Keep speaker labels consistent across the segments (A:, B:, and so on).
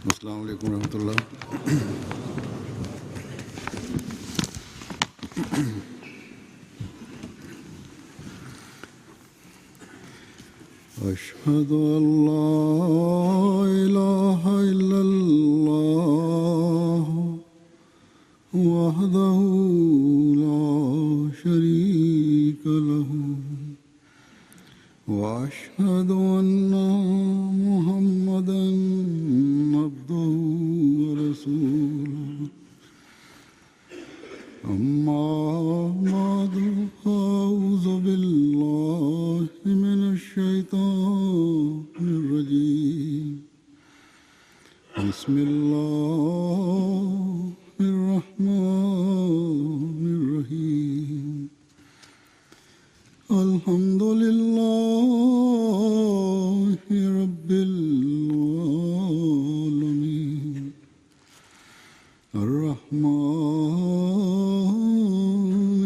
A: السلام علیکم ورحمۃ اللہ۔ اشہد ان لا الہ الا اللہ وحدہ لا شریک لہ واشہد ان محمدا عبدہ ورسولہ اما بعد فاعوذ باللہ من الشیطان الرجیم بسم اللہ الرحمن الرحیم الحمد للہ رب العالمین الرحمن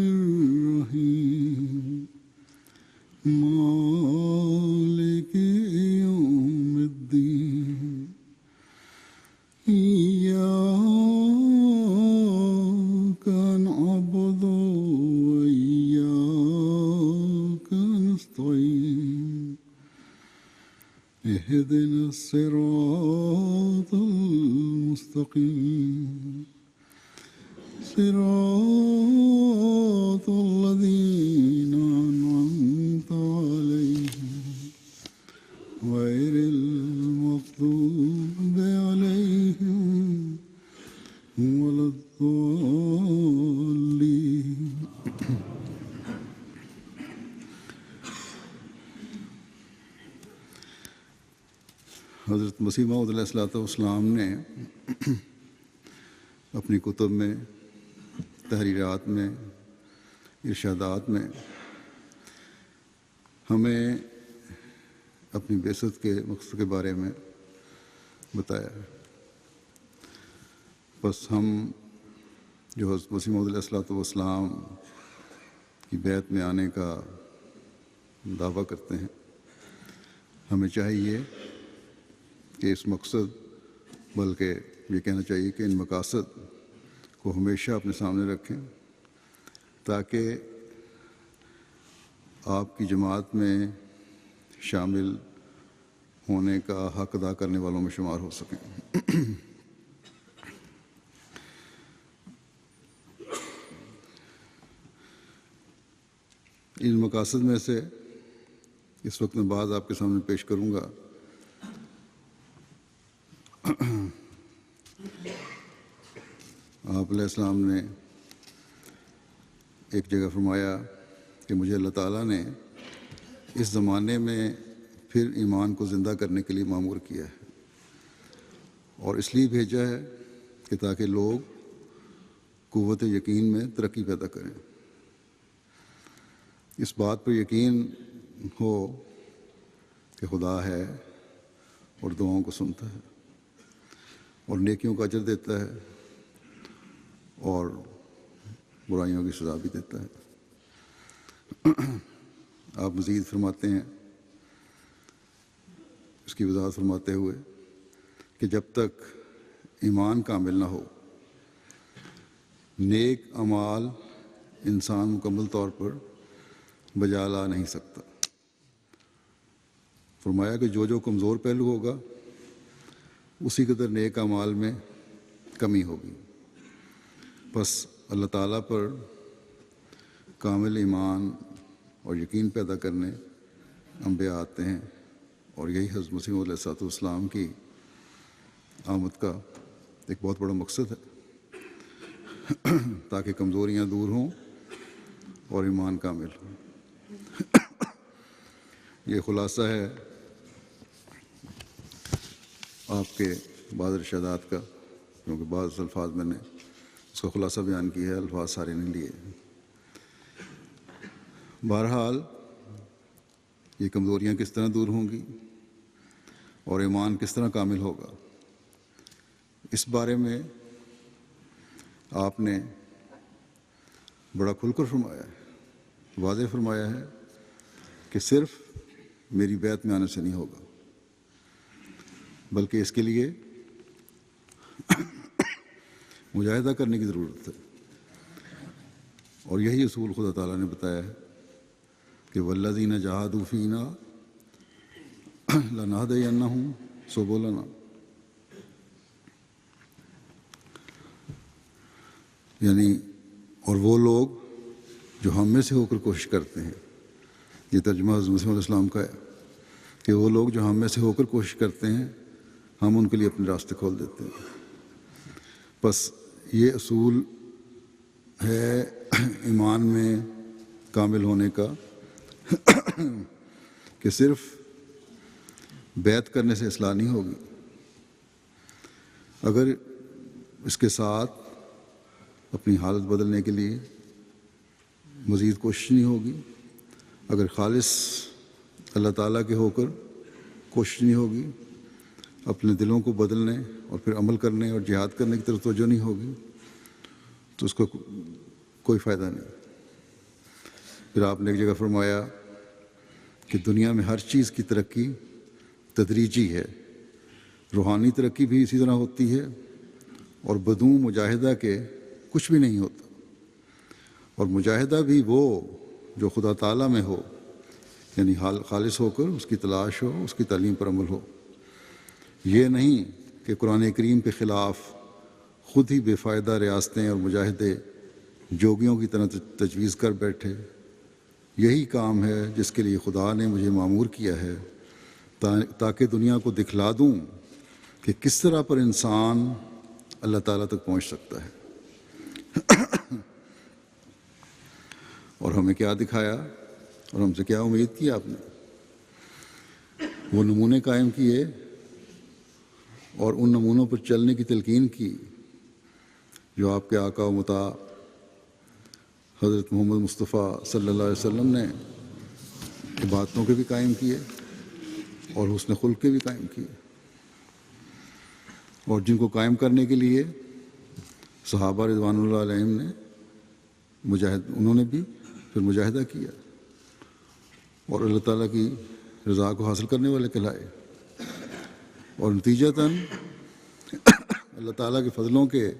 A: الرحیم مالک یوم الدین ایاک نعبد وإیاک نستعین اهدنا الصراط المستقیم صراط الذین أنعمت علیہم غیر المغضوب علیہم ولا الضالین۔ حضرت مسیح موعود علیہ الصلوۃ والسلام نے اپنی کتب میں، تحریرات میں، ارشادات میں ہمیں اپنی بعثت کے مقصد کے بارے میں بتایا ہے۔ بس ہم جو حضرت مسیح موعود علیہ الصلوۃ والسلام کی بیعت میں آنے کا دعویٰ کرتے ہیں، ہمیں چاہیے کہ اس مقصد، بلکہ یہ کہنا چاہیے کہ ان مقاصد کو ہمیشہ اپنے سامنے رکھیں تاکہ آپ کی جماعت میں شامل ہونے کا حق ادا کرنے والوں میں شمار ہو سکیں۔ ان مقاصد میں سے اس وقت میں بعض آپ کے سامنے پیش کروں گا۔ آپ علیہ السلام نے ایک جگہ فرمایا کہ مجھے اللہ تعالیٰ نے اس زمانے میں پھر ایمان کو زندہ کرنے کے لیے مامور کیا ہے، اور اس لیے بھیجا ہے کہ تاکہ لوگ قوت یقین میں ترقی پیدا کریں، اس بات پر یقین ہو کہ خدا ہے اور دعاؤں کو سنتا ہے اور نیکیوں کا اجر دیتا ہے اور برائیوں کی سزا بھی دیتا ہے۔ آپ مزید فرماتے ہیں، اس کی وضاحت فرماتے ہوئے کہ جب تک ایمان کامل نہ ہو، نیک اعمال انسان مکمل طور پر بجا لا نہیں سکتا۔ فرمایا کہ جو کمزور پہلو ہوگا اسی قدر نیک اعمال میں کمی ہوگی۔ بس اللہ تعالیٰ پر کامل ایمان اور یقین پیدا کرنے انبیاء آتے ہیں، اور یہی حضرت مسیح علیہ الصلوۃ والسلام کی آمد کا ایک بہت بڑا مقصد ہے، تاکہ کمزوریاں دور ہوں اور ایمان کامل ہو۔ یہ خلاصہ ہے آپ کے بعض ارشادات کا، کیونکہ بعض الفاظ میں نے اس کا خلاصہ بیان کیا ہے، الفاظ سارے نہیں لیے۔ بہرحال یہ کمزوریاں کس طرح دور ہوں گی اور ایمان کس طرح کامل ہوگا، اس بارے میں آپ نے بڑا کھل کر فرمایا ہے، واضح فرمایا ہے کہ صرف میری بیعت میں آنے سے نہیں ہوگا، بلکہ اس کے لیے مجاہدہ کرنے کی ضرورت ہے، اور یہی اصول خدا تعالیٰ نے بتایا ہے کہ والذین جاہدوا فینا لنہدینہم سبلنا، یعنی اور وہ لوگ جو ہم میں سے ہو کر کوشش کرتے ہیں، یہ ترجمہ حضرت مسیح علیہ السلام کا ہے کہ وہ لوگ جو ہم میں سے ہو کر کوشش کرتے ہیں ہم ان کے لیے اپنے راستے کھول دیتے ہیں۔ بس یہ اصول ہے ایمان میں کامل ہونے کا کہ صرف بیعت کرنے سے اصلاح نہیں ہوگی، اگر اس کے ساتھ اپنی حالت بدلنے کے لیے مزید کوشش نہیں ہوگی، اگر خالص اللہ تعالیٰ کے ہو کر کوشش نہیں ہوگی، اپنے دلوں کو بدلنے اور پھر عمل کرنے اور جہاد کرنے کی طرف توجہ نہیں ہوگی، تو اس کو کوئی فائدہ نہیں۔ پھر آپ نے ایک جگہ فرمایا کہ دنیا میں ہر چیز کی ترقی تدریجی ہے، روحانی ترقی بھی اسی طرح ہوتی ہے، اور بدون مجاہدہ کے کچھ بھی نہیں ہوتا، اور مجاہدہ بھی وہ جو خدا تعالیٰ میں ہو، یعنی خالص ہو کر اس کی تلاش ہو، اس کی تعلیم پر عمل ہو، یہ نہیں کہ قرآن کریم کے خلاف خود ہی بے فائدہ ریاستیں اور مجاہدے جوگیوں کی طرح تجویز کر بیٹھے۔ یہی کام ہے جس کے لیے خدا نے مجھے مامور کیا ہے، تاکہ دنیا کو دکھلا دوں کہ کس طرح پر انسان اللہ تعالیٰ تک پہنچ سکتا ہے۔ اور ہمیں کیا دکھایا اور ہم سے کیا امید کی آپ نے؟ وہ نمونے قائم کیے اور ان نمونوں پر چلنے کی تلقین کی جو آپ کے آقا و مطاع حضرت محمد مصطفیٰ صلی اللہ علیہ وسلم نے عبادتوں کے بھی قائم کیے اور حسن خلق کے بھی قائم کیے، اور جن کو قائم کرنے کے لیے صحابہ رضوان اللہ علیہم نے انہوں نے بھی پھر مجاہدہ کیا اور اللہ تعالیٰ کی رضا کو حاصل کرنے والے کہلائے، اور نتیجتاً اللہ تعالیٰ کے فضلوں کے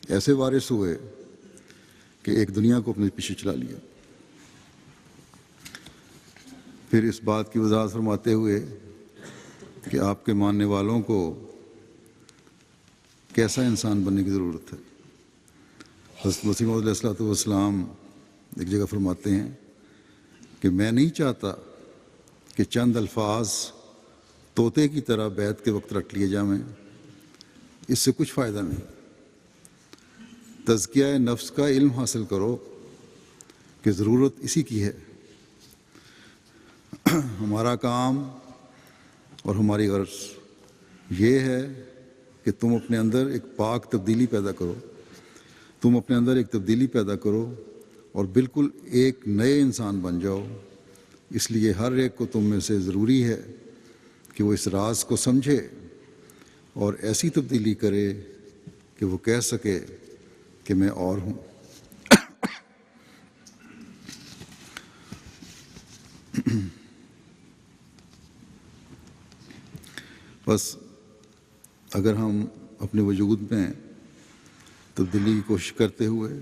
A: ایسے وارث ہوئے کہ ایک دنیا کو اپنے پیچھے چلا لیا۔ پھر اس بات کی وضاحت فرماتے ہوئے کہ آپ کے ماننے والوں کو کیسا انسان بننے کی ضرورت ہے، حضرت مسیح موعود علیہ السلام ایک جگہ فرماتے ہیں کہ میں نہیں چاہتا کہ چند الفاظ طوطے کی طرح بیعت کے وقت رٹ لیے جائیں، اس سے کچھ فائدہ نہیں۔ تزکیہ نفس کا علم حاصل کرو کہ ضرورت اسی کی ہے۔ ہمارا کام اور ہماری غرض یہ ہے کہ تم اپنے اندر ایک پاک تبدیلی پیدا کرو، تم اپنے اندر ایک تبدیلی پیدا کرو اور بالکل ایک نئے انسان بن جاؤ۔ اس لیے ہر ایک کو تم میں سے ضروری ہے کہ وہ اس راز کو سمجھے اور ایسی تبدیلی کرے کہ وہ کہہ سکے کہ میں اور ہوں۔ بس اگر ہم اپنے وجود میں تبدیلی کی کوشش کرتے ہوئے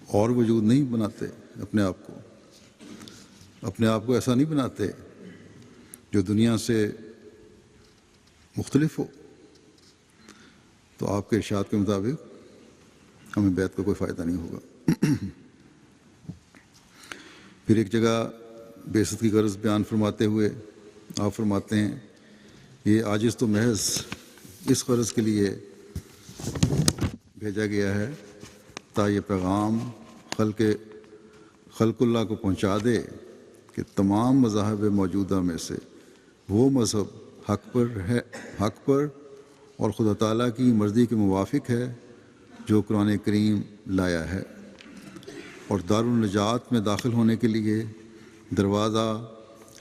A: اور وجود نہیں بناتے اپنے آپ کو ایسا نہیں بناتے جو دنیا سے مختلف ہو، تو آپ کے ارشاد کے مطابق ہمیں بیعت کا کوئی فائدہ نہیں ہوگا۔ پھر ایک جگہ بعثت کی غرض بیان فرماتے ہوئے آپ فرماتے ہیں یہ عاجز تو محض اس غرض کے لیے بھیجا گیا ہے تا یہ پیغام خلق اللہ کو پہنچا دے کہ تمام مذاہب موجودہ میں سے وہ مذہب حق پر اور خدا تعالیٰ کی مرضی کے موافق ہے جو قرآن کریم لایا ہے، اور دارالنجات میں داخل ہونے کے لیے دروازہ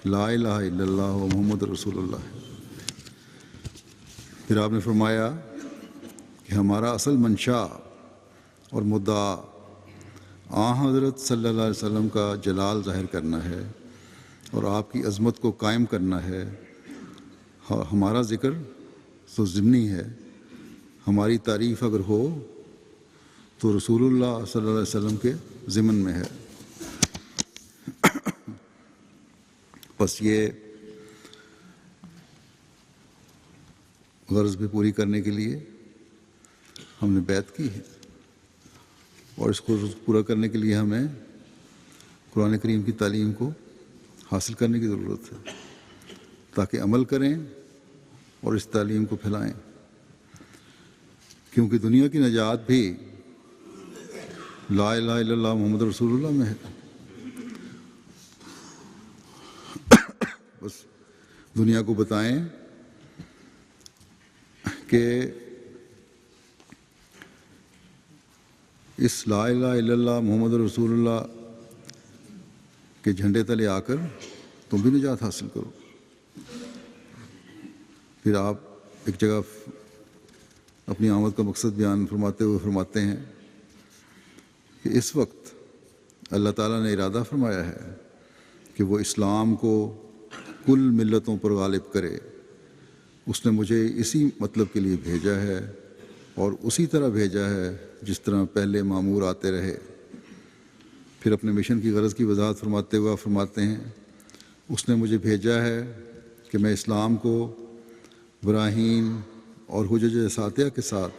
A: لا الہ الا اللہ و محمد رسول اللہ ہے۔ پھر آپ نے فرمایا کہ ہمارا اصل منشا اور مدعا حضرت صلی اللہ علیہ وسلم کا جلال ظاہر کرنا ہے اور آپ کی عظمت کو قائم کرنا ہے۔ ہمارا ذکر تو ضمنی ہے، ہماری تعریف اگر ہو تو رسول اللہ صلی اللہ علیہ وسلم کے ضمن میں ہے۔ بس یہ غرض بھی پوری کرنے کے لیے ہم نے بیعت کی ہے، اور اس کو پورا کرنے کے لیے ہمیں قرآن کریم کی تعلیم کو حاصل کرنے کی ضرورت ہے، تاکہ عمل کریں اور اس تعلیم کو پھیلائیں، کیونکہ دنیا کی نجات بھی لا الہ الا اللہ محمد رسول اللہ میں ہے۔ بس دنیا کو بتائیں کہ اس لا الہ الا اللہ محمد رسول اللہ کے جھنڈے تلے آ کر تم بھی نجات حاصل کرو۔ پھر آپ ایک جگہ اپنی آمد کا مقصد بیان فرماتے ہوئے فرماتے ہیں کہ اس وقت اللہ تعالیٰ نے ارادہ فرمایا ہے کہ وہ اسلام کو کل ملتوں پر غالب کرے۔ اس نے مجھے اسی مطلب کے لیے بھیجا ہے اور اسی طرح بھیجا ہے جس طرح پہلے مامور آتے رہے۔ پھر اپنے مشن کی غرض کی وضاحت فرماتے ہوئے فرماتے ہیں اس نے مجھے بھیجا ہے کہ میں اسلام کو براہین اور حجج ساتیہ کے ساتھ،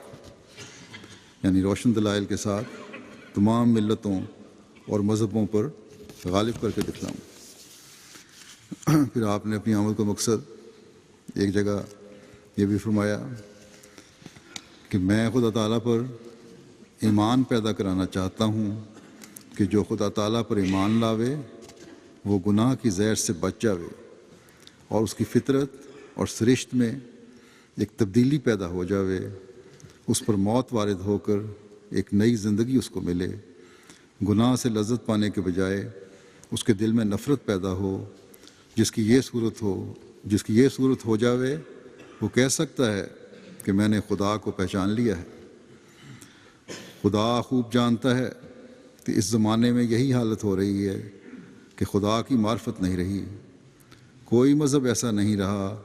A: یعنی روشن دلائل کے ساتھ تمام ملتوں اور مذہبوں پر غالب کر کے دکھلاؤں۔ پھر آپ نے اپنی آمد کا مقصد ایک جگہ یہ بھی فرمایا کہ میں خدا تعالیٰ پر ایمان پیدا کرانا چاہتا ہوں کہ جو خدا تعالیٰ پر ایمان لاوے وہ گناہ کی زہر سے بچ جاوے اور اس کی فطرت اور سرشت میں ایک تبدیلی پیدا ہو جاوے، اس پر موت وارد ہو کر ایک نئی زندگی اس کو ملے، گناہ سے لذت پانے کے بجائے اس کے دل میں نفرت پیدا ہو۔ جس کی یہ صورت ہو جاوے وہ کہہ سکتا ہے کہ میں نے خدا کو پہچان لیا ہے۔ خدا خوب جانتا ہے کہ اس زمانے میں یہی حالت ہو رہی ہے کہ خدا کی معرفت نہیں رہی۔ کوئی مذہب ایسا نہیں رہا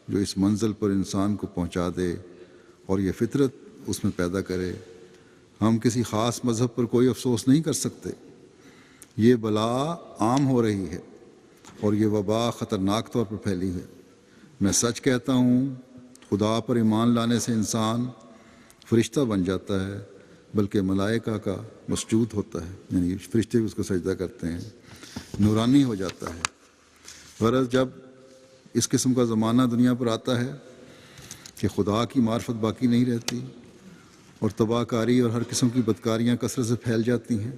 A: جو اس منزل پر انسان کو پہنچا دے اور یہ فطرت اس میں پیدا کرے۔ ہم کسی خاص مذہب پر کوئی افسوس نہیں کر سکتے۔ یہ بلا عام ہو رہی ہے اور یہ وبا خطرناک طور پر پھیلی ہے۔ میں سچ کہتا ہوں خدا پر ایمان لانے سے انسان فرشتہ بن جاتا ہے، بلکہ ملائکہ کا مسجود ہوتا ہے، یعنی فرشتے بھی اس کو سجدہ کرتے ہیں، نورانی ہو جاتا ہے۔ غرض جب اس قسم کا زمانہ دنیا پر آتا ہے کہ خدا کی معرفت باقی نہیں رہتی اور تباہ کاری اور ہر قسم کی بدکاریاں کثرت سے پھیل جاتی ہیں،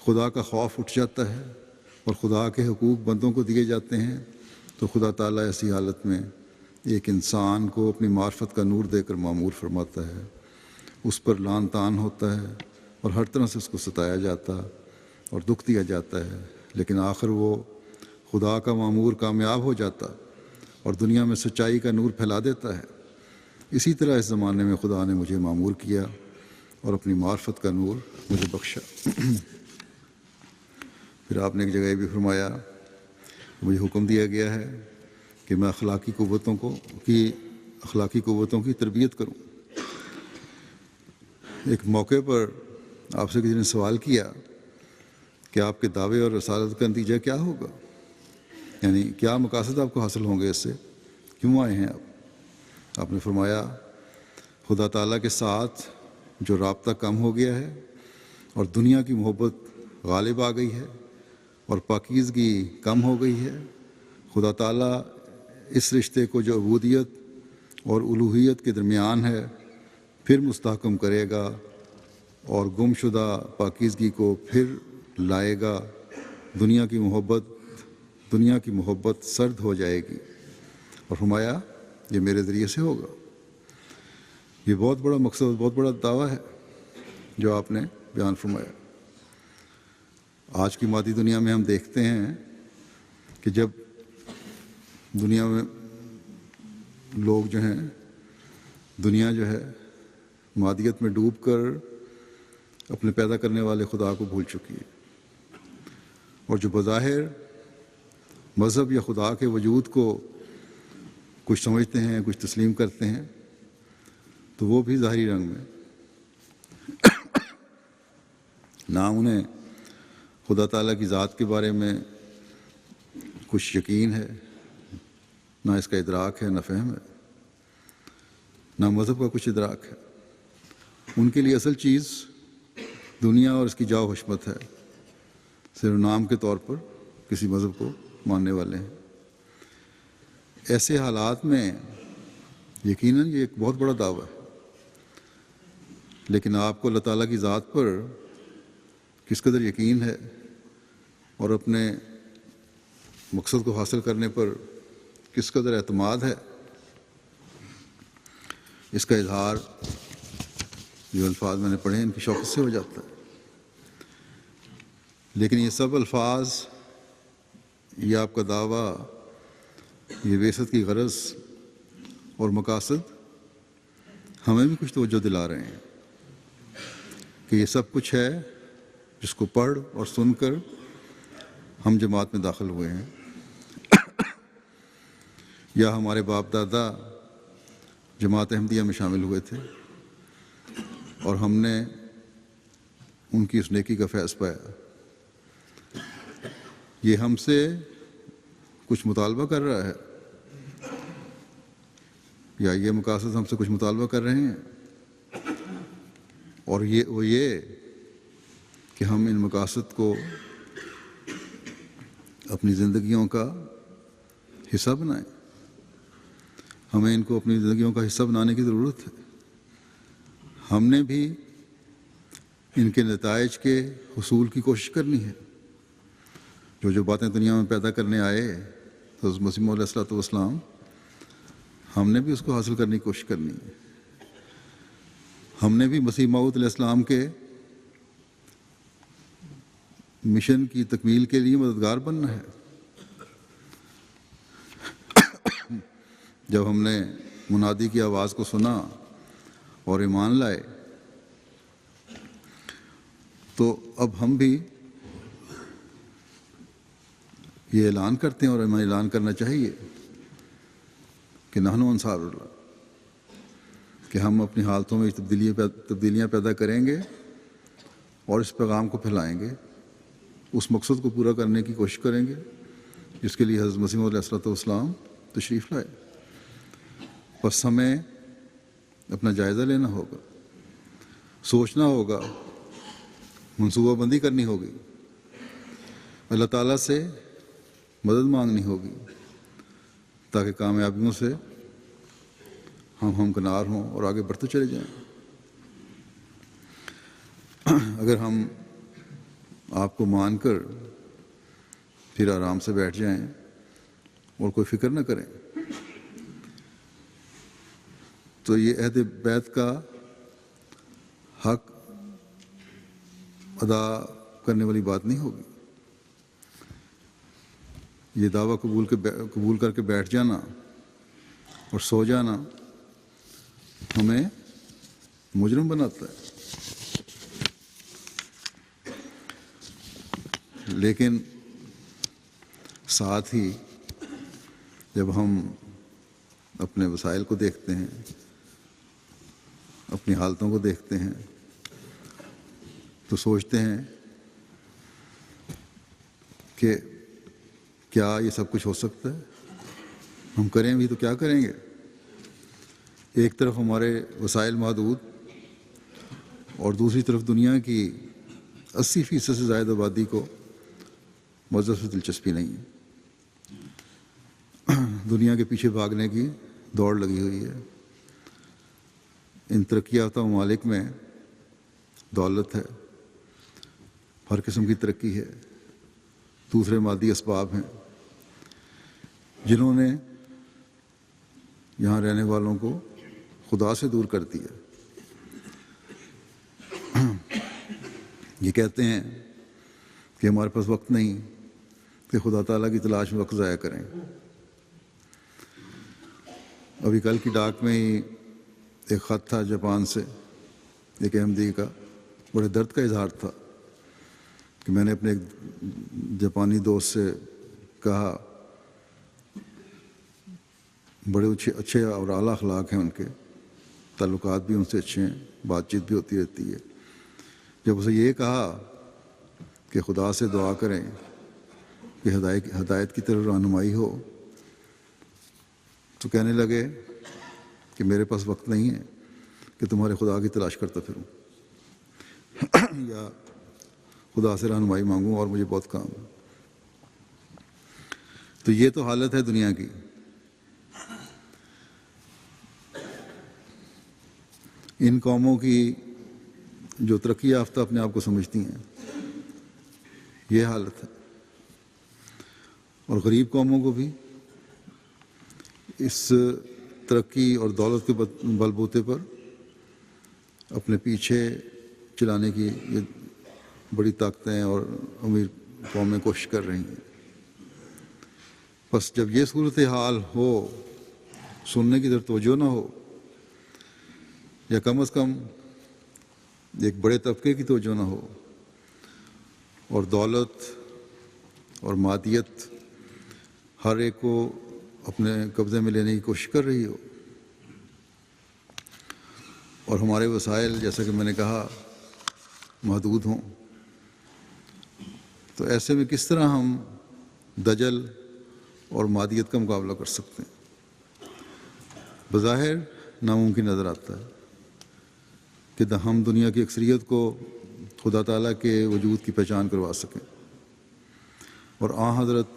A: خدا کا خوف اٹھ جاتا ہے اور خدا کے حقوق بندوں کو دیے جاتے ہیں، تو خدا تعالیٰ ایسی حالت میں ایک انسان کو اپنی معرفت کا نور دے کر معمور فرماتا ہے۔ اس پر لعن طعن ہوتا ہے اور ہر طرح سے اس کو ستایا جاتا اور دکھ دیا جاتا ہے، لیکن آخر وہ خدا کا معمور کامیاب ہو جاتا اور دنیا میں سچائی کا نور پھیلا دیتا ہے۔ اسی طرح اس زمانے میں خدا نے مجھے معمور کیا اور اپنی معرفت کا نور مجھے بخشا۔ پھر آپ نے ایک جگہ یہ بھی فرمایا مجھے حکم دیا گیا ہے کہ میں اخلاقی قوتوں کی تربیت کروں۔ ایک موقع پر آپ سے کسی نے سوال کیا کہ آپ کے دعوے اور رسالت کا نتیجہ کیا ہوگا، یعنی کیا مقاصد آپ کو حاصل ہوں گے، اس سے کیوں آئے ہیں آپ نے فرمایا خدا تعالیٰ کے ساتھ جو رابطہ کم ہو گیا ہے اور دنیا کی محبت غالب آ گئی ہے اور پاکیزگی کم ہو گئی ہے، خدا تعالیٰ اس رشتے کو جو عبودیت اور الوہیت کے درمیان ہے پھر مستحکم کرے گا اور گم شدہ پاکیزگی کو پھر لائے گا۔ دنیا کی محبت سرد ہو جائے گی، اور فرمایا یہ میرے ذریعے سے ہوگا۔ یہ بہت بڑا مقصد، بہت بڑا دعویٰ ہے جو آپ نے بیان فرمایا۔ آج کی مادی دنیا میں ہم دیکھتے ہیں کہ جب دنیا میں لوگ جو ہیں، دنیا جو ہے مادیت میں ڈوب کر اپنے پیدا کرنے والے خدا کو بھول چکی ہے، اور جو بظاہر مذہب یا خدا کے وجود کو کچھ سمجھتے ہیں، کچھ تسلیم کرتے ہیں، تو وہ بھی ظاہری رنگ میں، نہ انہیں خدا تعالیٰ کی ذات کے بارے میں کچھ یقین ہے، نہ اس کا ادراک ہے، نہ فہم ہے، نہ مذہب کا کچھ ادراک ہے۔ ان کے لیے اصل چیز دنیا اور اس کی جاؤ حشمت ہے، صرف نام کے طور پر کسی مذہب کو ماننے والے ہیں۔ ایسے حالات میں یقیناً یہ ایک بہت بڑا دعویٰ ہے، لیکن آپ کو اللہ تعالیٰ کی ذات پر کس قدر یقین ہے اور اپنے مقصد کو حاصل کرنے پر کس قدر اعتماد ہے، اس کا اظہار جو الفاظ میں نے پڑھے ان کی شوقت سے ہو جاتا ہے۔ لیکن یہ سب الفاظ، یہ آپ کا دعویٰ، یہ بعثت کی غرض اور مقاصد ہمیں بھی کچھ توجہ دلا رہے ہیں کہ یہ سب کچھ ہے جس کو پڑھ اور سن کر ہم جماعت میں داخل ہوئے ہیں، یا ہمارے باپ دادا جماعت احمدیہ میں شامل ہوئے تھے اور ہم نے ان کی اس نیکی کا فیض پایا۔ یہ ہم سے کچھ مطالبہ کر رہا ہے یا یہ مقاصد ہم سے کچھ مطالبہ کر رہے ہیں، اور یہ کہ ہم ان مقاصد کو اپنی زندگیوں کا حصہ بنائیں۔ ہمیں ان کو اپنی زندگیوں کا حصہ بنانے کی ضرورت ہے۔ ہم نے بھی ان کے نتائج کے حصول کی کوشش کرنی ہے۔ جو باتیں دنیا میں پیدا کرنے آئے حضرت مسیح موعود علیہ السلام، ہم نے بھی اس کو حاصل کرنے کی کوشش کرنی ہے۔ ہم نے بھی مسیح موعود علیہ السلام کے مشن کی تکمیل کے لیے مددگار بننا ہے۔ جب ہم نے منادی کی آواز کو سنا اور ایمان لائے تو اب ہم بھی یہ اعلان کرتے ہیں، اور ہمیں اعلان کرنا چاہیے کہ نحن انصار اللہ، کہ ہم اپنی حالتوں میں تبدیلیاں پیدا کریں گے اور اس پیغام کو پھیلائیں گے، اس مقصد کو پورا کرنے کی کوشش کریں گے جس کے لیے حضرت مسیح موعود علیہ السلام تشریف لائے۔ بس ہمیں اپنا جائزہ لینا ہوگا، سوچنا ہوگا، منصوبہ بندی کرنی ہوگی، اللہ تعالیٰ سے مدد مانگنی ہوگی تاکہ کامیابیوں سے ہم ہمکنار ہوں اور آگے بڑھتے چلے جائیں۔ اگر ہم آپ کو مان کر پھر آرام سے بیٹھ جائیں اور کوئی فکر نہ کریں تو یہ عہد بیعت کا حق ادا کرنے والی بات نہیں ہوگی۔ یہ دعویٰ قبول کر کے بیٹھ جانا اور سو جانا ہمیں مجرم بناتا ہے۔ لیکن ساتھ ہی جب ہم اپنے وسائل کو دیکھتے ہیں، اپنی حالتوں کو دیکھتے ہیں، تو سوچتے ہیں کہ کیا یہ سب کچھ ہو سکتا ہے؟ ہم کریں بھی تو کیا کریں گے؟ ایک طرف ہمارے وسائل محدود اور دوسری طرف دنیا کی 80% سے زائد آبادی کو مذہب سے دلچسپی نہیں ہے۔ دنیا کے پیچھے بھاگنے کی دوڑ لگی ہوئی ہے۔ ان ترقی یافتہ ممالک میں دولت ہے، ہر قسم کی ترقی ہے، دوسرے مادی اسباب ہیں جنہوں نے یہاں رہنے والوں کو خدا سے دور کر دیا۔ یہ کہتے ہیں کہ ہمارے پاس وقت نہیں کہ خدا تعالیٰ کی تلاش میں وقت ضائع کریں۔ ابھی کل کی ڈاک میں ہی ایک خط تھا جاپان سے، ایک احمدی کا، بڑے درد کا اظہار تھا کہ میں نے اپنے ایک جاپانی دوست سے کہا، بڑے اچھے اور اعلیٰ اخلاق ہیں ان کے، تعلقات بھی ان سے اچھے ہیں، بات چیت بھی ہوتی رہتی ہے۔ جب اسے یہ کہا کہ خدا سے دعا کریں کہ ہدایت کی طرف رہنمائی ہو، تو کہنے لگے کہ میرے پاس وقت نہیں ہے کہ تمہارے خدا کی تلاش کرتا پھروں یا خدا سے رہنمائی مانگوں، اور مجھے بہت کام ہے۔ تو یہ تو حالت ہے دنیا کی۔ ان قوموں کی جو ترقی یافتہ اپنے آپ کو سمجھتی ہیں، یہ حالت ہے، اور غریب قوموں کو بھی اس ترقی اور دولت کے بل بوتے پر اپنے پیچھے چلانے کی یہ بڑی طاقتیں اور امیر قومیں کوشش کر رہی ہیں۔ بس جب یہ صورتحال ہو، سننے کی طرف توجہ نہ ہو، یا کم از کم ایک بڑے طبقے کی توجہ نہ ہو، اور دولت اور مادیت ہر ایک کو اپنے قبضے میں لینے کی کوشش کر رہی ہو، اور ہمارے وسائل جیسا کہ میں نے کہا محدود ہوں، تو ایسے میں کس طرح ہم دجل اور مادیت کا مقابلہ کر سکتے ہیں؟ بظاہر ناممکن نظر آتا ہے کہ ہم دنیا کی اکثریت کو خدا تعالیٰ کے وجود کی پہچان کروا سکیں اور حضرت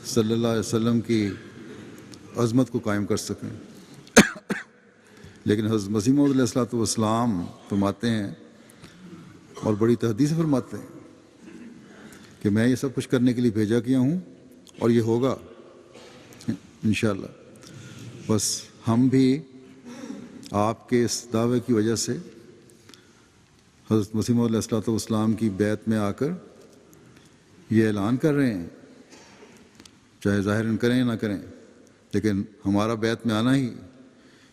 A: صلی اللہ علیہ وسلم کی عظمت کو قائم کر سکیں، لیکن حضرت مسیح موعود علیہ الصلوۃ والسلام فرماتے ہیں، اور بڑی تحدید سے فرماتے ہیں، کہ میں یہ سب کچھ کرنے کے لیے بھیجا گیا ہوں، اور یہ ہوگا انشاءاللہ۔ بس ہم بھی آپ کے اس دعوے کی وجہ سے حضرت مسیح موعود علیہ الصلوۃ والسلام کی بیعت میں آ کر یہ اعلان کر رہے ہیں، چاہے ظاہراً کریں یا نہ کریں، لیکن ہمارا بیعت میں آنا ہی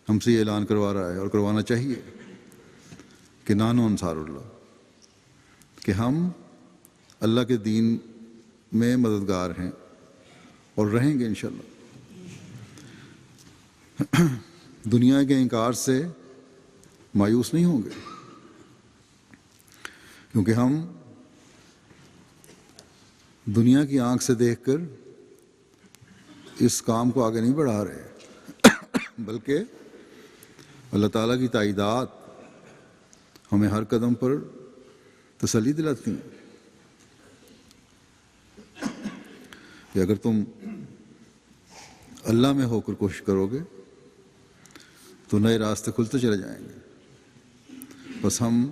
A: ہم سے یہ اعلان کروا رہا ہے، اور کروانا چاہیے، کہ نحن انصار اللہ، کہ ہم اللہ کے دین میں مددگار ہیں اور رہیں گے انشاءاللہ۔ دنیا کے انکار سے مایوس نہیں ہوں گے، کیونکہ ہم دنیا کی آنکھ سے دیکھ کر اس کام کو آگے نہیں بڑھا رہے، بلکہ اللہ تعالیٰ کی تائیدات ہمیں ہر قدم پر تسلی دلاتی ہیں کہ اگر تم اللہ میں ہو کر کوشش کرو گے تو نئے راستے کھلتے چلے جائیں گے۔ بس ہم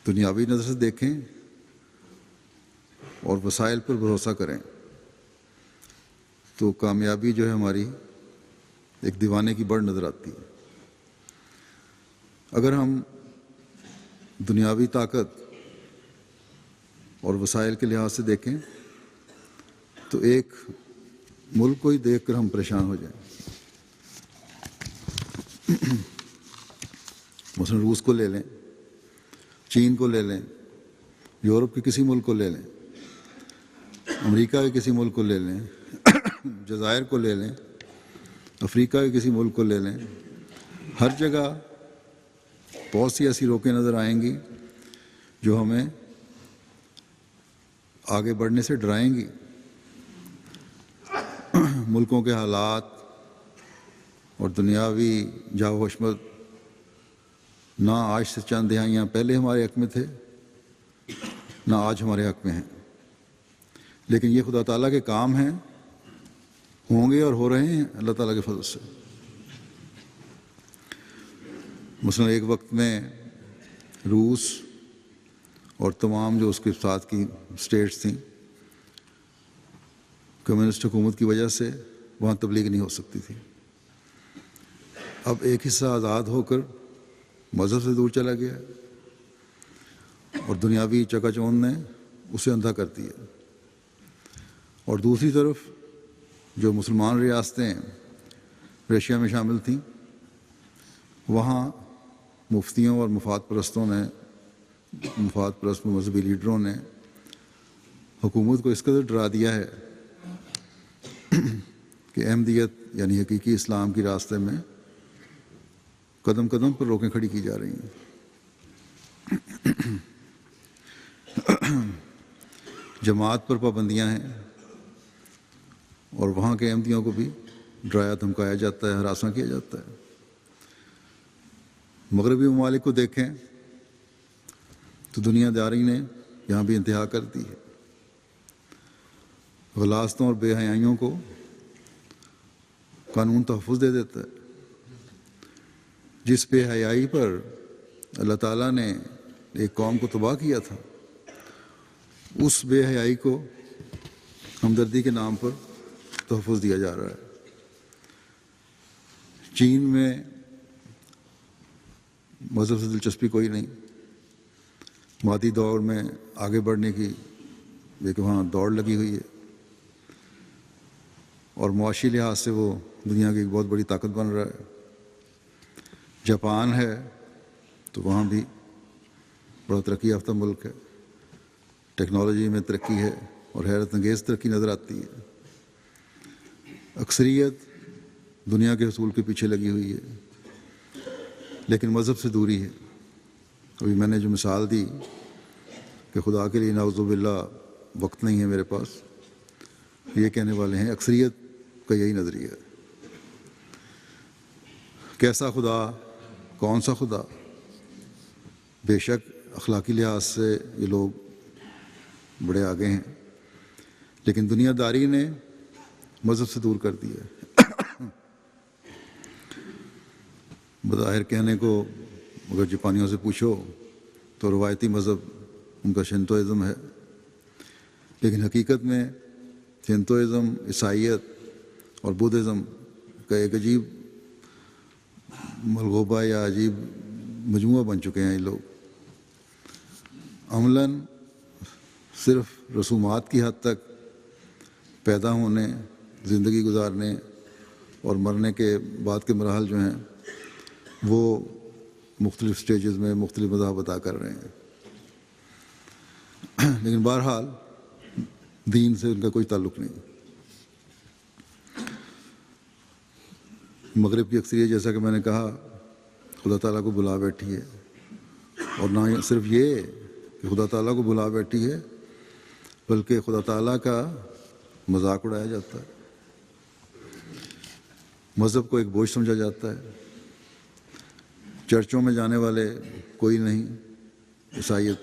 A: دنیاوی نظر سے دیکھیں اور وسائل پر بھروسہ کریں تو کامیابی جو ہے ہماری ایک دیوانے کی بڑھ نظر آتی ہے۔ اگر ہم دنیاوی طاقت اور وسائل کے لحاظ سے دیکھیں تو ایک ملک کو ہی دیکھ کر ہم پریشان ہو جائیں۔ مثلا روس کو لے لیں، چین کو لے لیں، یورپ کے کسی ملک کو لے لیں، امریکہ کے کسی ملک کو لے لیں، جزائر کو لے لیں، افریقہ کے کسی ملک کو لے لیں، ہر جگہ بہت سی ایسی روکیں نظر آئیں گی جو ہمیں آگے بڑھنے سے ڈرائیں گی۔ ملکوں کے حالات اور دنیاوی جاہ و حشمت نہ آج سے چند دہائیاں پہلے ہمارے حق میں تھے، نہ آج ہمارے حق میں ہیں، لیکن یہ خدا تعالیٰ کے کام ہیں، ہوں گے اور ہو رہے ہیں اللہ تعالیٰ کے فضل سے۔ مثلا ایک وقت میں روس اور تمام جو اس کے ساتھ کی اسٹیٹس تھیں، کمیونسٹ حکومت کی وجہ سے وہاں تبلیغ نہیں ہو سکتی تھی۔ اب ایک حصہ آزاد ہو کر مذہب سے دور چلا گیا اور دنیاوی چکا چوند نے اسے اندھا کر دیا، اور دوسری طرف جو مسلمان ریاستیں رشیا میں شامل تھیں، وہاں مفتیوں اور مفاد پرست مذہبی لیڈروں نے حکومت کو اس قدر ڈرا دیا ہے کہ احمدیت یعنی حقیقی اسلام کی راستے میں قدم قدم پر روکیں کھڑی کی جا رہی ہیں۔ جماعت پر پابندیاں ہیں اور وہاں کے احمدیوں کو بھی ڈرایا دھمکایا جاتا ہے، ہراساں کیا جاتا ہے۔ مغربی ممالک کو دیکھیں تو دنیا داری نے یہاں بھی انتہا کر دی ہے۔ غلاظتوں اور بے حیائیوں کو قانون تحفظ دے دیتا ہے۔ جس بے حیائی پر اللہ تعالیٰ نے ایک قوم کو تباہ کیا تھا، اس بے حیائی کو ہمدردی کے نام پر تحفظ دیا جا رہا ہے۔ چین میں مذہب سے دلچسپی کوئی نہیں، مادی دور میں آگے بڑھنے کی ایک وہاں دوڑ لگی ہوئی ہے، اور معاشی لحاظ سے وہ دنیا کی ایک بہت بڑی طاقت بن رہا ہے۔ جاپان ہے تو وہاں بھی بڑا ترقی یافتہ ملک ہے، ٹیکنالوجی میں ترقی ہے اور حیرت انگیز ترقی نظر آتی ہے۔ اکثریت دنیا کے حصول کے پیچھے لگی ہوئی ہے، لیکن مذہب سے دوری ہے۔ ابھی میں نے جو مثال دی کہ خدا کے لیے نعوذ باللہ وقت نہیں ہے میرے پاس، یہ کہنے والے ہیں، اکثریت کا یہی نظریہ ہے۔ کیسا خدا، کون سا خدا؟ بے شک اخلاقی لحاظ سے یہ لوگ بڑے آگے ہیں، لیکن دنیا داری نے مذہب سے دور کر دیا ہے۔ بظاہر کہنے کو اگر جاپانیوں سے پوچھو تو روایتی مذہب ان کا شنتوئزم ہے، لیکن حقیقت میں شنتوئزم، عیسائیت اور بدھزم کا ایک عجیب ملغوبہ یا عجیب مجموعہ بن چکے ہیں یہ لوگ۔ عملاً صرف رسومات کی حد تک پیدا ہونے، زندگی گزارنے اور مرنے کے بعد کے مراحل جو ہیں وہ مختلف سٹیجز میں مختلف مذاہب ادا کر رہے ہیں، لیکن بہرحال دین سے ان کا کوئی تعلق نہیں۔ مغرب کی اکثریت، جیسا کہ میں نے کہا، خدا تعالیٰ کو بلا بیٹھی ہے، اور نہ صرف یہ کہ خدا تعالیٰ کو بلا بیٹھی ہے، بلکہ خدا تعالیٰ کا مذاق اڑایا جاتا ہے، مذہب کو ایک بوجھ سمجھا جاتا ہے۔ چرچوں میں جانے والے کوئی نہیں، عیسائیت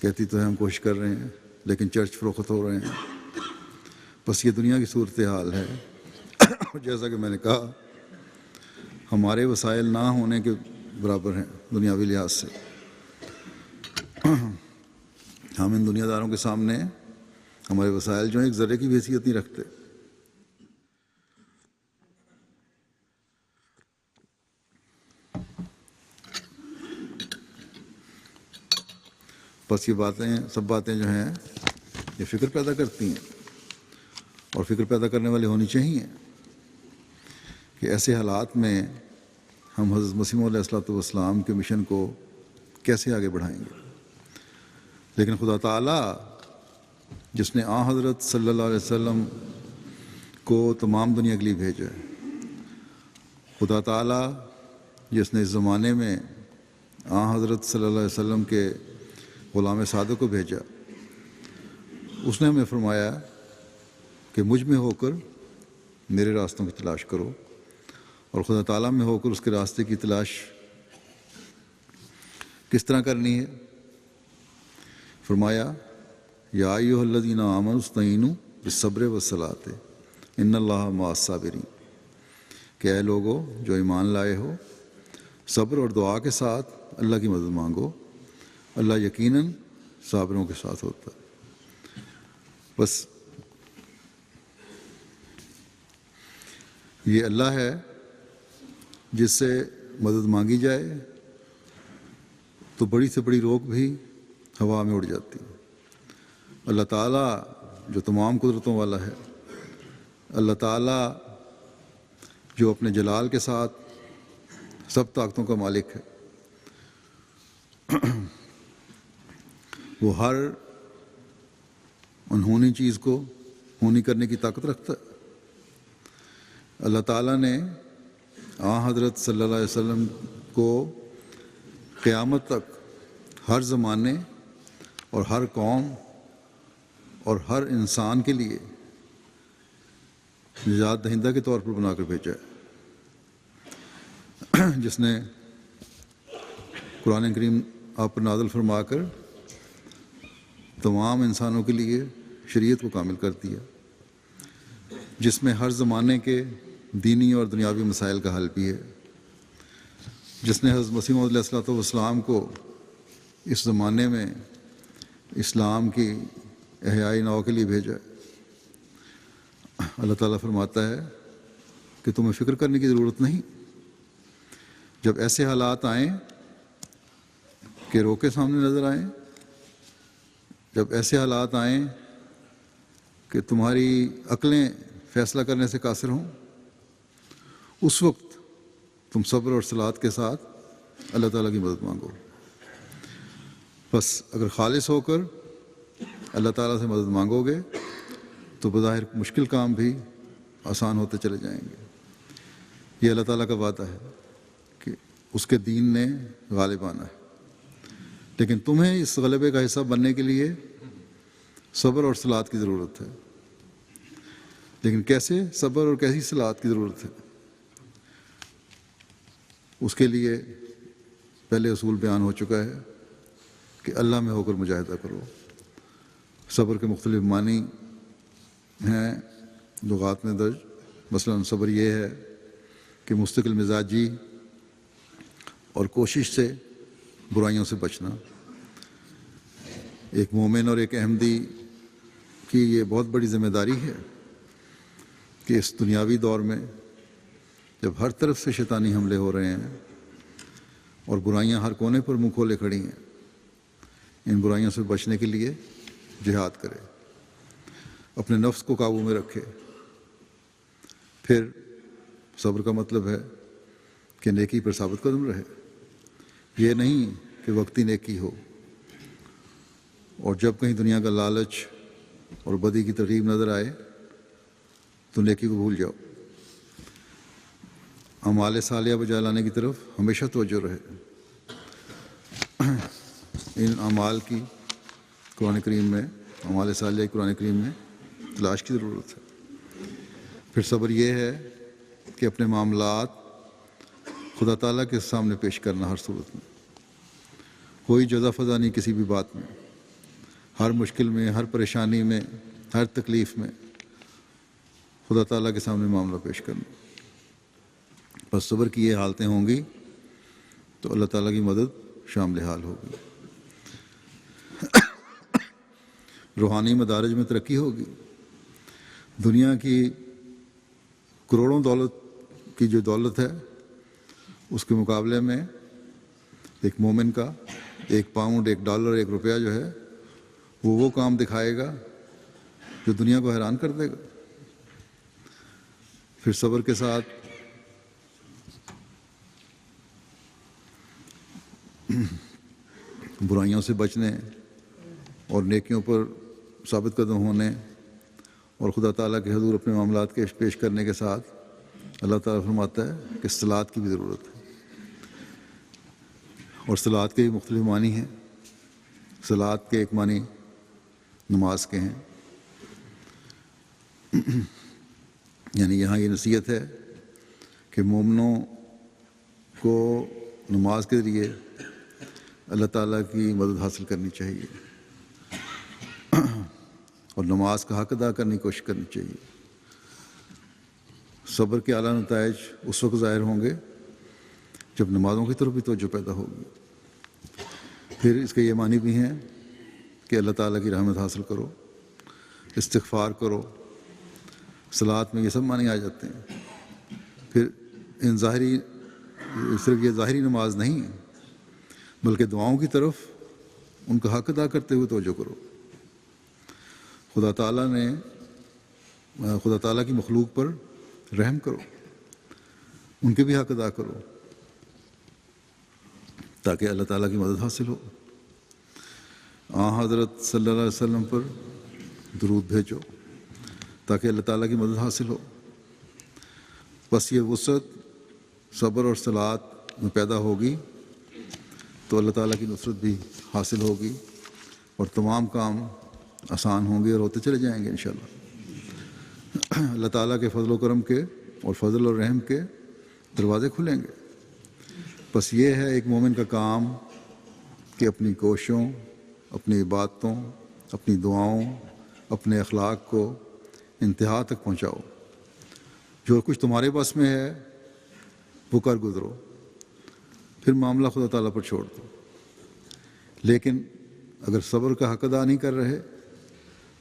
A: کہتی تو ہے ہم کوشش کر رہے ہیں، لیکن چرچ فروخت ہو رہے ہیں۔ بس یہ دنیا کی صورتحال ہے۔ جیسا کہ میں نے کہا، ہمارے وسائل نہ ہونے کے برابر ہیں دنیاوی لحاظ سے۔ ہم ان دنیا داروں کے سامنے ہمارے وسائل جو ہیں ایک ذرے کی بھی حیثیت نہیں رکھتے۔ بس یہ باتیں، سب باتیں جو ہیں یہ فکر پیدا کرتی ہیں، اور فکر پیدا کرنے والے ہونی چاہیے کہ ایسے حالات میں ہم حضرت مسیح علیہ السلام کے مشن کو کیسے آگے بڑھائیں گے۔ لیکن خدا تعالیٰ جس نے حضرت صلی اللہ علیہ وسلم کو تمام دنیا کے لیے بھیجا ہے، خدا تعالیٰ جس نے اس زمانے میں حضرت صلی اللہ علیہ وسلم کے غلام صادق کو بھیجا، اس نے ہمیں فرمایا کہ مجھ میں ہو کر میرے راستوں کی تلاش کرو، اور خدا تعالیٰ میں ہو کر اس کے راستے کی تلاش کس طرح کرنی ہے؟ فرمایا، یا ایھا الذین آمنوا استعینوا بالصبر والصلاۃ ان اللہ مع الصابرین، کہ اے لوگو جو ایمان لائے ہو، صبر اور دعا کے ساتھ اللہ کی مدد مانگو، اللہ یقیناً صابروں کے ساتھ ہوتا ہے۔ بس یہ اللہ ہے جس سے مدد مانگی جائے تو بڑی سے بڑی روک بھی ہوا میں اڑ جاتی ہے۔ اللہ تعالیٰ جو تمام قدرتوں والا ہے، اللہ تعالیٰ جو اپنے جلال کے ساتھ سب طاقتوں کا مالک ہے، وہ ہر انہونی چیز کو ہونی کرنے کی طاقت رکھتا ہے۔ اللہ تعالیٰ نے حضرت صلی اللہ علیہ وسلم کو قیامت تک ہر زمانے اور ہر قوم اور ہر انسان کے لیے نجات دہندہ کے طور پر بنا کر بھیجا ہے، جس نے قرآن کریم آپ پر نازل فرما کر تمام انسانوں کے لیے شریعت کو کامل کر دیا، جس میں ہر زمانے کے دینی اور دنیاوی مسائل کا حل بھی ہے، جس نے حضرت مسیح موعود علیہ السلام کو اس زمانے میں اسلام کی احیائی نو کے لیے بھیجا۔ اللہ تعالیٰ فرماتا ہے کہ تمہیں فکر کرنے کی ضرورت نہیں، جب ایسے حالات آئیں کہ روکے سامنے نظر آئیں، جب ایسے حالات آئیں کہ تمہاری عقلیں فیصلہ کرنے سے قاصر ہوں، اس وقت تم صبر اور صلات کے ساتھ اللہ تعالیٰ کی مدد مانگو۔ بس اگر خالص ہو کر اللہ تعالیٰ سے مدد مانگو گے تو بظاہر مشکل کام بھی آسان ہوتے چلے جائیں گے۔ یہ اللہ تعالیٰ کا وعدہ ہے کہ اس کے دین نے غالب آنا ہے، لیکن تمہیں اس غلبے کا حصہ بننے کے لیے صبر اور صلات کی ضرورت ہے۔ لیکن کیسے صبر اور کیسی صلات کی ضرورت ہے؟ اس کے لیے پہلے اصول بیان ہو چکا ہے کہ اللہ میں ہو کر مجاہدہ کرو۔ صبر کے مختلف معنی ہیں لغات میں درج، مثلا صبر یہ ہے کہ مستقل مزاجی اور کوشش سے برائیوں سے بچنا۔ ایک مومن اور ایک احمدی کی یہ بہت بڑی ذمہ داری ہے کہ اس دنیاوی دور میں جب ہر طرف سے شیطانی حملے ہو رہے ہیں اور برائیاں ہر کونے پر منہ کھولے کھڑی ہیں، ان برائیوں سے بچنے کے لیے جہاد کرے، اپنے نفس کو قابو میں رکھے۔ پھر صبر کا مطلب ہے کہ نیکی پر ثابت قدم رہے، یہ نہیں کہ وقتی نیکی ہو اور جب کہیں دنیا کا لالچ اور بدی کی ترغیب نظر آئے تو نیکی کو بھول جاؤ۔ اعمال صالحہ بجا لانے کی طرف ہمیشہ توجہ رہے۔ ان اعمال کی قرآن کریم میں، اعمال صالحہ قرآن کریم میں تلاش کی ضرورت ہے۔ پھر صبر یہ ہے کہ اپنے معاملات خدا تعالیٰ کے سامنے پیش کرنا، ہر صورت میں کوئی جزا فضا نہیں کسی بھی بات میں، ہر مشکل میں، ہر پریشانی میں، ہر تکلیف میں خدا تعالیٰ کے سامنے معاملہ پیش کرنا۔ بس صبر کی یہ حالتیں ہوں گی تو اللہ تعالیٰ کی مدد شامل حال ہوگی، روحانی مدارج میں ترقی ہوگی۔ دنیا کی کروڑوں دولت کی جو دولت ہے اس کے مقابلے میں ایک مومن کا 1 پاؤنڈ، 1 ڈالر، 1 روپیہ جو ہے وہ کام دکھائے گا جو دنیا کو حیران کر دے گا۔ پھر صبر کے ساتھ برائیوں سے بچنے اور نیکیوں پر ثابت قدم ہونے اور خدا تعالیٰ کے حضور اپنے معاملات کے پیش کرنے کے ساتھ اللہ تعالیٰ فرماتا ہے کہ صلات کی بھی ضرورت ہے، اور صلات کے بھی مختلف معنی ہیں۔ صلات کے ایک معنی نماز کے ہیں، یعنی یہاں یہ نصیحت ہے کہ مومنوں کو نماز کے ذریعے اللہ تعالیٰ کی مدد حاصل کرنی چاہیے اور نماز کا حق ادا کرنے کی کوشش کرنی چاہیے۔ صبر کے اعلیٰ نتائج اس وقت ظاہر ہوں گے جب نمازوں کی طرف بھی توجہ پیدا ہوگی۔ پھر اس کے یہ معنی بھی ہیں کہ اللہ تعالیٰ کی رحمت حاصل کرو، استغفار کرو۔ صلات میں یہ سب معنی آ جاتے ہیں۔ پھر صرف یہ ظاہری نماز نہیں بلکہ دعاؤں کی طرف ان کا حق ادا کرتے ہوئے توجہ کرو۔ خدا تعالیٰ کی مخلوق پر رحم کرو، ان کے بھی حق ادا کرو تاکہ اللہ تعالیٰ کی مدد حاصل ہو۔ حضرت صلی اللہ علیہ وسلم پر درود بھیجو تاکہ اللہ تعالیٰ کی مدد حاصل ہو۔ بس یہ وسعت صبر اور صلات میں پیدا ہوگی تو اللہ تعالیٰ کی نصرت بھی حاصل ہوگی اور تمام کام آسان ہوں گے اور ہوتے چلے جائیں گے انشاءاللہ۔ اللہ تعالیٰ کے فضل و کرم کے اور فضل اور رحم کے دروازے کھلیں گے۔ بس یہ ہے ایک مومن کا کام کہ اپنی کوششوں، اپنی عبادتوں، اپنی دعاؤں، اپنے اخلاق کو انتہا تک پہنچاؤ۔ جو کچھ تمہارے بس میں ہے وہ کر گزرو، پھر معاملہ خدا تعالیٰ پر چھوڑ دو۔ لیکن اگر صبر کا حق ادا نہیں کر رہے،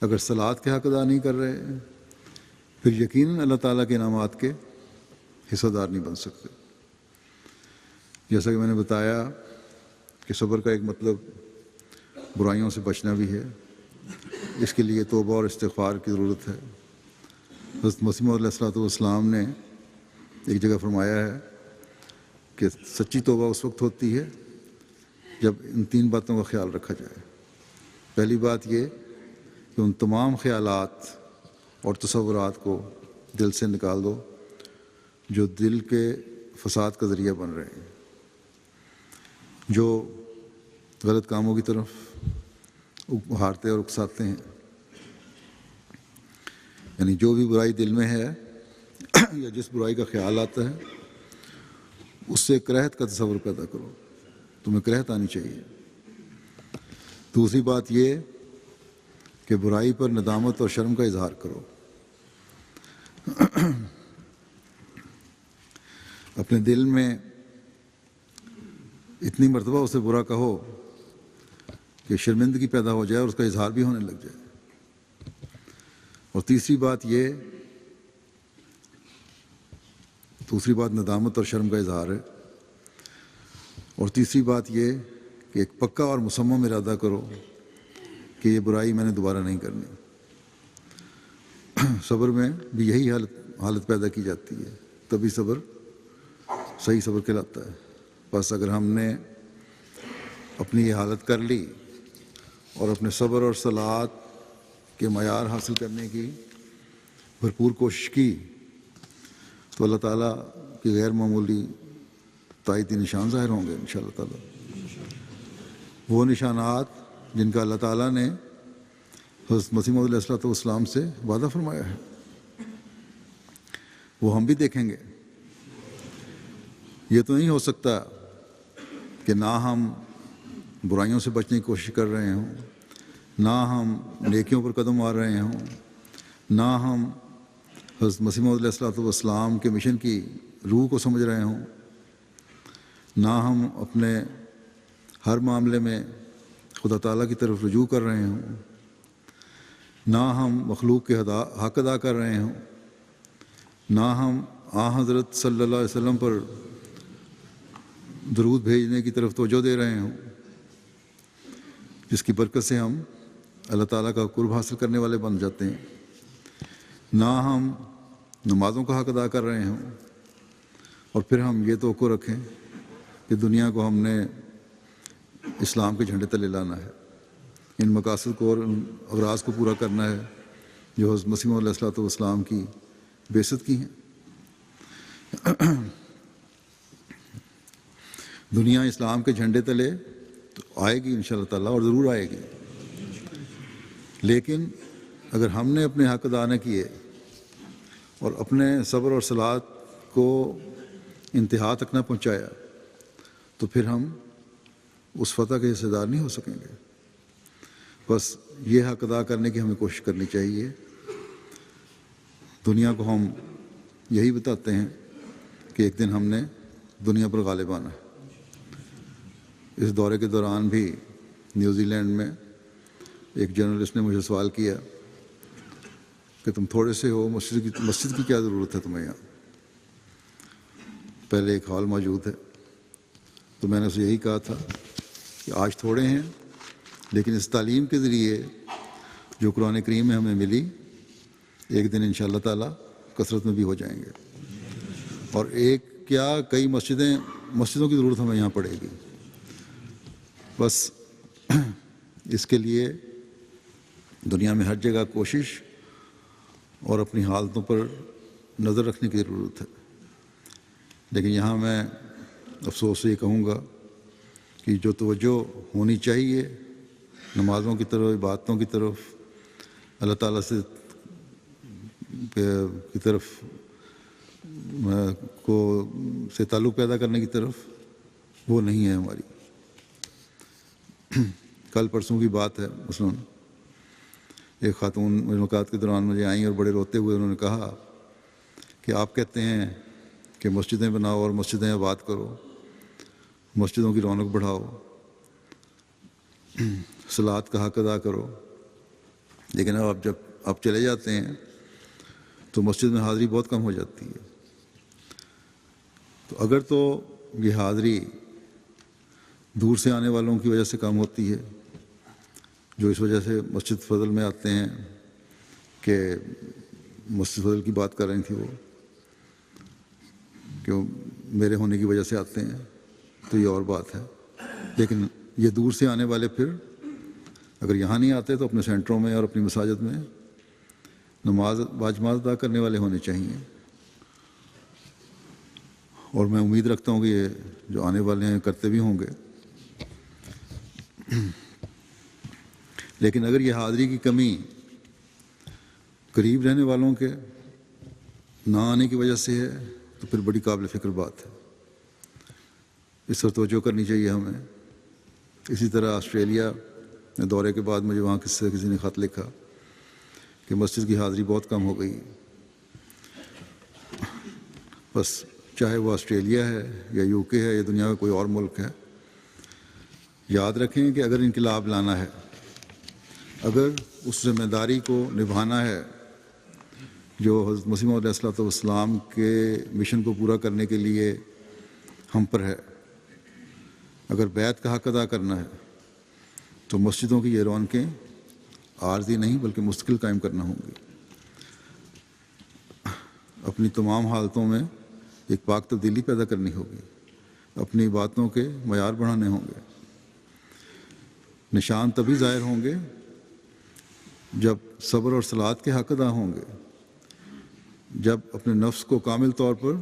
A: اگر صلات کے حق ادا نہیں کر رہے، پھر یقیناً اللہ تعالیٰ کے انعامات کے حصہ دار نہیں بن سکتے۔ جیسا کہ میں نے بتایا کہ صبر کا ایک مطلب برائیوں سے بچنا بھی ہے، اس کے لیے توبہ اور استغفار کی ضرورت ہے۔ حضرت مسیح موعود علیہ السلام نے ایک جگہ فرمایا ہے کہ سچی توبہ اس وقت ہوتی ہے جب ان 3 باتوں کا خیال رکھا جائے۔ پہلی بات یہ کہ ان تمام خیالات اور تصورات کو دل سے نکال دو جو دل کے فساد کا ذریعہ بن رہے ہیں، جو غلط کاموں کی طرف ابھارتے اور اکساتے ہیں۔ یعنی جو بھی برائی دل میں ہے یا جس برائی کا خیال آتا ہے اس سے کراہت کا تصور پیدا کرو، تمہیں کراہت آنی چاہیے۔ دوسری بات یہ کہ برائی پر ندامت اور شرم کا اظہار کرو۔ اپنے دل میں اتنی مرتبہ اسے برا کہو کہ شرمندگی پیدا ہو جائے اور اس کا اظہار بھی ہونے لگ جائے۔ اور تیسری بات ندامت اور شرم کا اظہار ہے۔ اور تیسری بات یہ کہ ایک پکا اور مصمم ارادہ کرو کہ یہ برائی میں نے دوبارہ نہیں کرنی۔ صبر میں بھی یہی حالت پیدا کی جاتی ہے، تبھی صبر صحیح صبر کہلاتا ہے۔ بس اگر ہم نے اپنی یہ حالت کر لی اور اپنے صبر اور صلات کے معیار حاصل کرنے کی بھرپور کوشش کی تو اللہ تعالیٰ کی غیر معمولی تائیدی نشان ظاہر ہوں گے انشاءاللہ تعالیٰ۔ وہ نشانات جن کا اللہ تعالیٰ نے حضرت مسیح موعود علیہ السلام سے وعدہ فرمایا ہے وہ ہم بھی دیکھیں گے۔ یہ تو نہیں ہو سکتا کہ نہ ہم برائیوں سے بچنے کی کوشش کر رہے ہوں، نہ ہم نیکیوں پر قدم مار رہے ہوں، نہ ہم حضرت مسیح موعود علیہ السلام کے مشن کی روح کو سمجھ رہے ہوں، نہ ہم اپنے ہر معاملے میں خدا تعالیٰ کی طرف رجوع کر رہے ہوں، نہ ہم مخلوق کے حق ادا کر رہے ہوں، نہ ہم حضرت صلی اللہ علیہ وسلم پر درود بھیجنے کی طرف توجہ دے رہے ہوں، جس کی برکت سے ہم اللہ تعالیٰ کا قرب حاصل کرنے والے بن جاتے ہیں، نہ ہم نمازوں کا حق ادا کر رہے ہوں، اور پھر ہم یہ توقع رکھیں کہ دنیا کو ہم نے اسلام کے جھنڈے تلے لانا ہے، ان مقاصد کو اور ان اغراض کو پورا کرنا ہے جو حضرت مسیح موعود علیہ السلام کی بعثت کی ہیں۔ دنیا اسلام کے جھنڈے تلے تو آئے گی انشاءاللہ تعالیٰ، اور ضرور آئے گی، لیکن اگر ہم نے اپنے حق ادا نہ کیے اور اپنے صبر اور صلات کو انتہا تک نہ پہنچایا تو پھر ہم اس فتح کے حصے دار نہیں ہو سکیں گے۔ بس یہ حق ادا کرنے کی ہمیں کوشش کرنی چاہیے۔ دنیا کو ہم یہی بتاتے ہیں کہ ایک دن ہم نے دنیا پر غالب آنا ہے۔ اس دورے کے دوران بھی نیوزی لینڈ میں ایک جرنلسٹ نے مجھے سوال کیا کہ تم تھوڑے سے ہو، مسجد کی کیا ضرورت ہے تمہیں یہاں، پہلے ایک ہال موجود ہے۔ تو میں نے اسے یہی کہا تھا کہ آج تھوڑے ہیں، لیکن اس تعلیم کے ذریعے جو قرآن کریم میں ہمیں ملی، ایک دن انشاءاللہ تعالیٰ کثرت میں بھی ہو جائیں گے، اور ایک کیا کئی مسجدوں کی ضرورت ہمیں یہاں پڑے گی۔ بس اس کے لیے دنیا میں ہر جگہ کوشش اور اپنی حالتوں پر نظر رکھنے کی ضرورت ہے۔ لیکن یہاں میں افسوس سے یہ کہوں گا کہ جو توجہ ہونی چاہیے نمازوں کی طرف، عبادتوں کی طرف، اللہ تعالیٰ کی طرف سے تعلق پیدا کرنے کی طرف، وہ نہیں ہے ہماری۔ کل پرسوں کی بات ہے، مثلاً ایک خاتون ملاقات کے دوران مجھے آئیں اور بڑے روتے ہوئے انہوں نے کہا کہ آپ کہتے ہیں کہ مسجدیں بناؤ اور مسجدیں آباد کرو، مسجدوں کی رونق بڑھاؤ، صلوات کا حق ادا کرو، لیکن اب جب آپ چلے جاتے ہیں تو مسجد میں حاضری بہت کم ہو جاتی ہے۔ تو اگر تو یہ حاضری دور سے آنے والوں کی وجہ سے کم ہوتی ہے، جو اس وجہ سے مسجد فضل میں آتے ہیں کہ مسجد فضل کی بات کر رہی تھی وہ، کہ میرے ہونے کی وجہ سے آتے ہیں، تو یہ اور بات ہے۔ لیکن یہ دور سے آنے والے پھر اگر یہاں نہیں آتے تو اپنے سینٹروں میں اور اپنی مساجد میں نماز باجماعت ادا کرنے والے ہونے چاہیے۔ اور میں امید رکھتا ہوں کہ یہ جو آنے والے ہیں کرتے بھی ہوں گے۔ لیکن اگر یہ حاضری کی کمی قریب رہنے والوں کے نہ آنے کی وجہ سے ہے تو پھر بڑی قابل فکر بات ہے، اس پر توجہ کرنی چاہیے ہمیں۔ اسی طرح آسٹریلیا میں دورے کے بعد مجھے وہاں کسی نے خط لکھا کہ مسجد کی حاضری بہت کم ہو گئی۔ بس چاہے وہ آسٹریلیا ہے یا یو کے ہے یا دنیا کا کوئی اور ملک ہے، یاد رکھیں کہ اگر انقلاب لانا ہے، اگر اس ذمہ داری کو نبھانا ہے جو حضرت مسیح موعود علیہ السلام کے مشن کو پورا کرنے کے لیے ہم پر ہے، اگر بیعت کا حق ادا کرنا ہے تو مسجدوں کی یہ رونقیں عارضی نہیں بلکہ مستقل قائم کرنا ہوں گی۔ اپنی تمام حالتوں میں ایک پاک تبدیلی پیدا کرنی ہوگی، اپنی باتوں کے معیار بڑھانے ہوں گے۔ نشان تبھی ظاہر ہوں گے جب صبر اور صلوات کے حق ادا ہوں گے، جب اپنے نفس کو کامل طور پر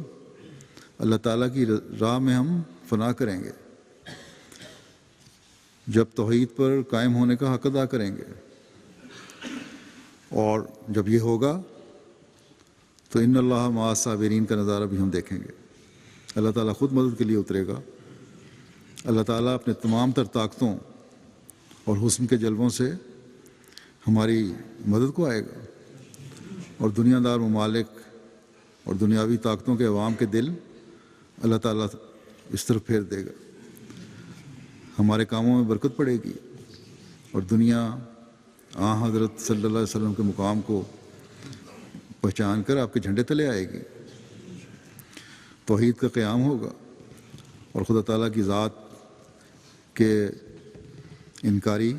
A: اللہ تعالیٰ کی راہ میں ہم فنا کریں گے، جب توحید پر قائم ہونے کا حق ادا کریں گے۔ اور جب یہ ہوگا تو ان اللہ مع الصابرین کا نظارہ بھی ہم دیکھیں گے۔ اللہ تعالیٰ خود مدد کے لیے اترے گا، اللہ تعالیٰ اپنے تمام تر طاقتوں اور حسن کے جلووں سے ہماری مدد کو آئے گا، اور دنیا دار ممالک اور دنیاوی طاقتوں کے عوام کے دل اللہ تعالیٰ اس طرف پھیر دے گا۔ ہمارے کاموں میں برکت پڑے گی اور دنیا حضرت صلی اللہ علیہ وسلم کے مقام کو پہچان کر آپ کے جھنڈے تلے آئے گی۔ توحید کا قیام ہوگا اور خدا تعالیٰ کی ذات کے انکاری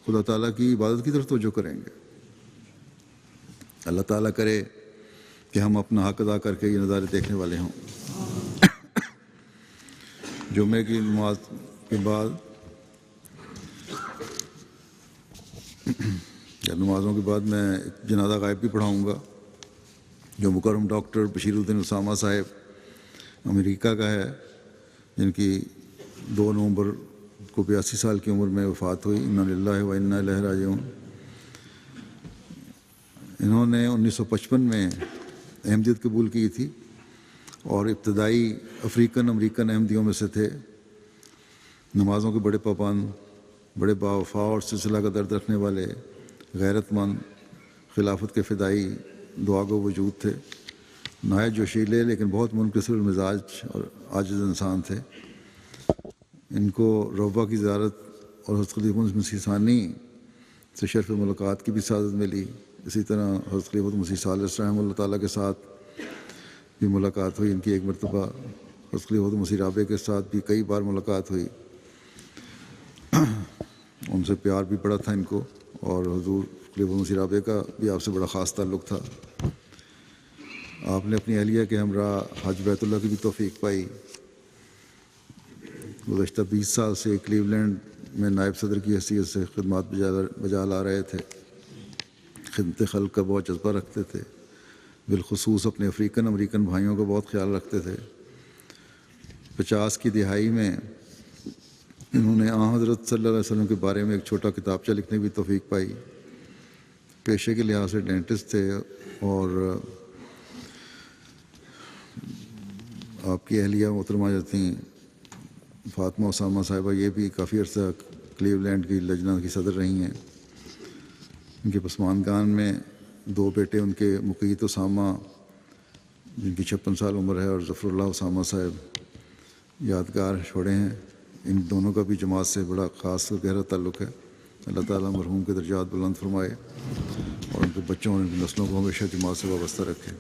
A: خدا تعالیٰ کی عبادت کی طرف توجہ کریں گے۔ اللہ تعالیٰ کرے کہ ہم اپنا حق ادا کر کے یہ نظارے دیکھنے والے ہوں۔ جمعے کی نماز کے بعد یا نمازوں کے بعد میں جنازہ غائب بھی پڑھاؤں گا، جو مکرم ڈاکٹر بشیر الدین اسامہ صاحب امریکہ کا ہے، جن کی 2 نومبر کو 82 سال کی عمر میں وفات ہوئی۔ انا للہ و انا الیہ راجعون۔ انہوں نے 1955 میں احمدیت قبول کی تھی اور ابتدائی افریقن امریکن احمدیوں میں سے تھے۔ نمازوں کے بڑے پابند، بڑے باوفا اور سلسلہ کا درد رکھنے والے، غیرت مند، خلافت کے فدائی، دعا گو وجود تھے، نہایت جوشیلے لیکن بہت منکسر المزاج اور عاجز انسان تھے۔ ان کو روبہ کی زیارت اور حضرت خلیفہ مسیح ثانی سے شرف ملاقات کی بھی سعادت ملی۔ اسی طرح حضرت خلیفہ مسیح ثالث رحمہ اللہ تعالیٰ کے ساتھ بھی ملاقات ہوئی۔ ان کی ایک مرتبہ حضرت خلیفہ مسیح رابع کے ساتھ بھی کئی بار ملاقات ہوئی۔ ان سے پیار بھی بڑا تھا ان کو، اور حضور خلیفہ مسیح رابع کا بھی آپ سے بڑا خاص تعلق تھا۔ آپ نے اپنی اہلیہ کے ہمراہ حج بیت اللہ کی بھی توفیق پائی۔ گزشتہ 20 سال سے کلیولینڈ میں نائب صدر کی حیثیت سے خدمات بجا لا رہے تھے۔ خدمت خلق کا بہت جذبہ رکھتے تھے، بالخصوص اپنے افریقن امریکن بھائیوں کا بہت خیال رکھتے تھے۔ 50 کی دہائی میں انہوں نے حضرت صلی اللہ علیہ وسلم کے بارے میں ایک چھوٹا کتابچہ لکھنے کی توفیق پائی۔ پیشے کے لحاظ سے ڈینٹسٹ تھے، اور آپ کی اہلیہ محترمہ جو تھیں فاطمہ اسامہ صاحبہ، یہ بھی کافی عرصہ کلیولینڈ کی لجنہ کی صدر رہی ہیں۔ ان کے پسماندگان میں 2 بیٹے ان کے مقیت اسامہ جن کی 56 سال عمر ہے، اور ظفر اللہ اسامہ صاحب یادگار چھوڑے ہیں۔ ان دونوں کا بھی جماعت سے بڑا خاص اور گہرا تعلق ہے۔ اللہ تعالیٰ مرحوم کے درجات بلند فرمائے اور ان کے بچوں اور ان کی نسلوں کو ہمیشہ جماعت سے وابستہ رکھے۔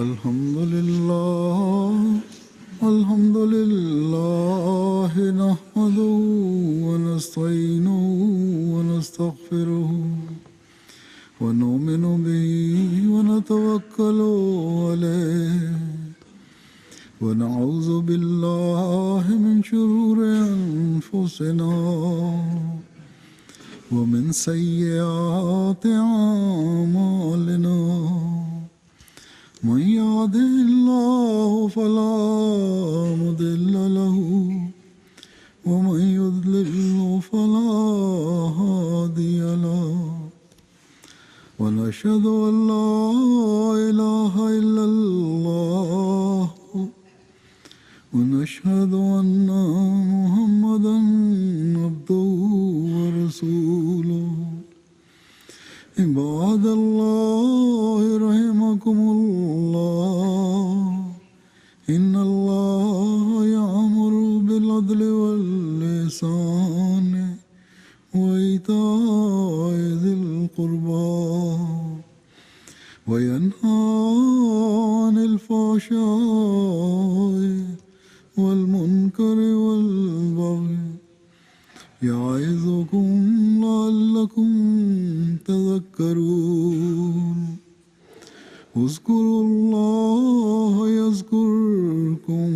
A: الحمد للہ نحمده ونستعینه ونستغفره ونؤمن به ونتوکل علیہ ونعوذ باللہ من شرور انفسنا ومن سیئات اعمالنا، من يهده الله فلا مضل له ومن يضلل فلا هادي له، ونشهد أن لا إله إلا الله ونشهد أن محمدا عبده ورسوله۔ عباد الله رحمكم الله، إن الله يأمر بالعدل والإحسان وإيتاء ذي القربى وينهى عن الفحشاء والمنكر والبغي يعظكم لعلكم تذكرون۔ اذكروا الله يذكركم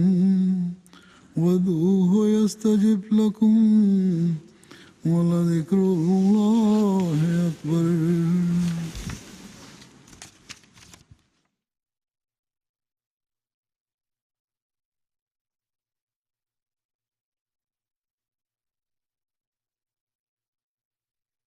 A: وادعوه يستجب لكم ولذكر الله أكبر۔